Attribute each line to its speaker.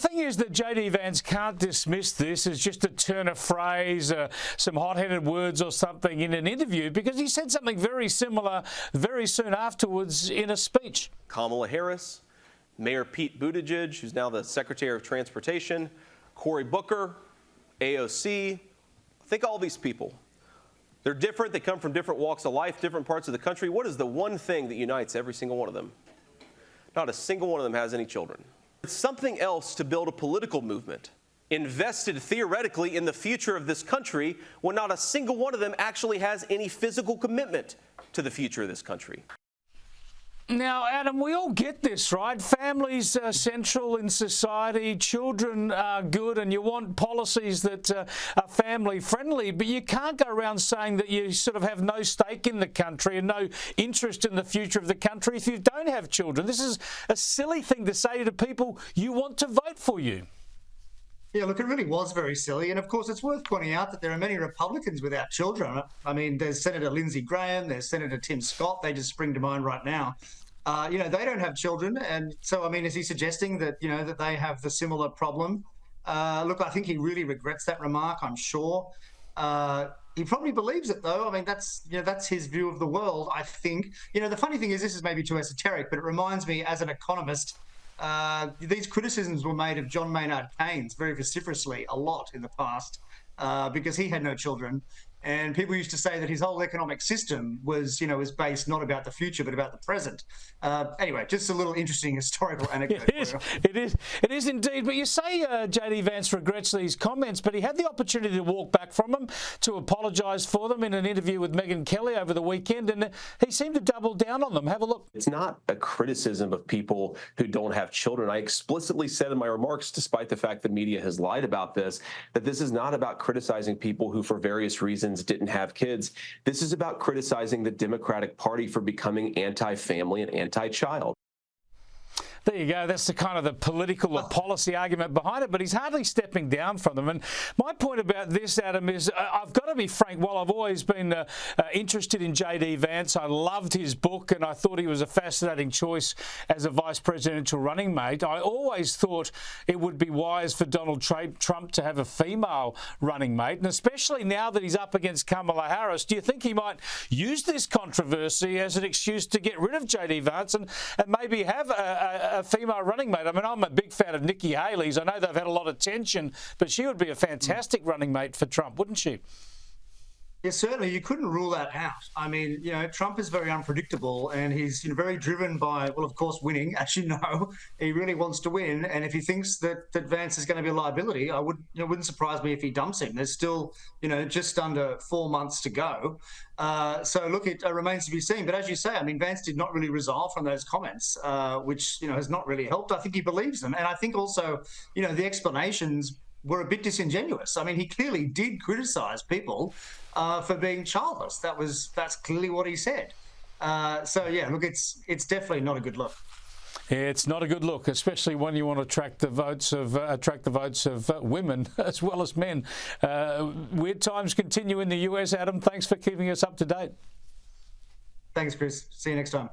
Speaker 1: The thing is that JD Vance can't dismiss this as just a turn of phrase, some hot-headed words or something in an interview, because he said something very similar very soon afterwards in a speech.
Speaker 2: Kamala Harris, Mayor Pete Buttigieg, who's now the Secretary of Transportation, Cory Booker, AOC. Think all these people. They're different. They come from different walks of life, different parts of the country. What is the one thing that unites every single one of them? Not a single one of them has any children. It's something else to build a political movement invested theoretically in the future of this country when not a single one of them actually has any physical commitment to the future of this country.
Speaker 1: Now, Adam, we all get this, right? Families are central in society, children are good, and you want policies that are family-friendly, but you can't go around saying that you sort of have no stake in the country and no interest in the future of the country if you don't have children. This is a silly thing to say to people you want to vote for you.
Speaker 3: Yeah, look, it really was very silly. And of course, it's worth pointing out that there are many Republicans without children. I mean, there's Senator Lindsey Graham, there's Senator Tim Scott. They just spring to mind right now. They don't have children. And so, I mean, is he suggesting that, that they have the similar problem? Look, I think he really regrets that remark, I'm sure. He probably believes it, though. I mean, that's his view of the world, I think. The funny thing is, this is maybe too esoteric, but it reminds me, as an economist, these criticisms were made of John Maynard Keynes very vociferously a lot in the past because he had no children. And people used to say that his whole economic system was, was based not about the future, but about the present. Anyway, just a little interesting historical anecdote.
Speaker 1: It is indeed. But you say JD Vance regrets these comments, but he had the opportunity to walk back from them, to apologise for them in an interview with Megyn Kelly over the weekend, and he seemed to double down on them. Have a look.
Speaker 2: It's not a criticism of people who don't have children. I explicitly said in my remarks, despite the fact the media has lied about this, that this is not about criticising people who, for various reasons, didn't have kids. This is about criticizing the Democratic Party for becoming anti-family and anti-child.
Speaker 1: There you go. That's the kind of the political or policy argument behind it, but he's hardly stepping down from them. And my point about this, Adam, is I've got to be frank. While I've always been interested in JD Vance, I loved his book and I thought he was a fascinating choice as a vice presidential running mate. I always thought it would be wise for Donald Trump to have a female running mate, and especially now that he's up against Kamala Harris, do you think he might use this controversy as an excuse to get rid of JD Vance and maybe have a female running mate? I mean, I'm a big fan of Nikki Haley's. I know they've had a lot of tension, but she would be a fantastic running mate for Trump, wouldn't she?
Speaker 3: Yeah, certainly. You couldn't rule that out. I mean, Trump is very unpredictable and he's very driven by, well, of course, winning. As you know, he really wants to win. And if he thinks that Vance is going to be a liability, it wouldn't surprise me if he dumps him. There's still, just under 4 months to go. So, look, it remains to be seen. But as you say, I mean, Vance did not really resolve from those comments, which, has not really helped. I think he believes them. And I think also, the explanations were a bit disingenuous. I mean, he clearly did criticise people for being childless. That's clearly what he said. So yeah, look, it's definitely not a good look.
Speaker 1: It's not a good look, especially when you want to attract the votes of women as well as men. Weird times continue in the US. Adam, thanks for keeping us up to date.
Speaker 3: Thanks, Chris. See you next time.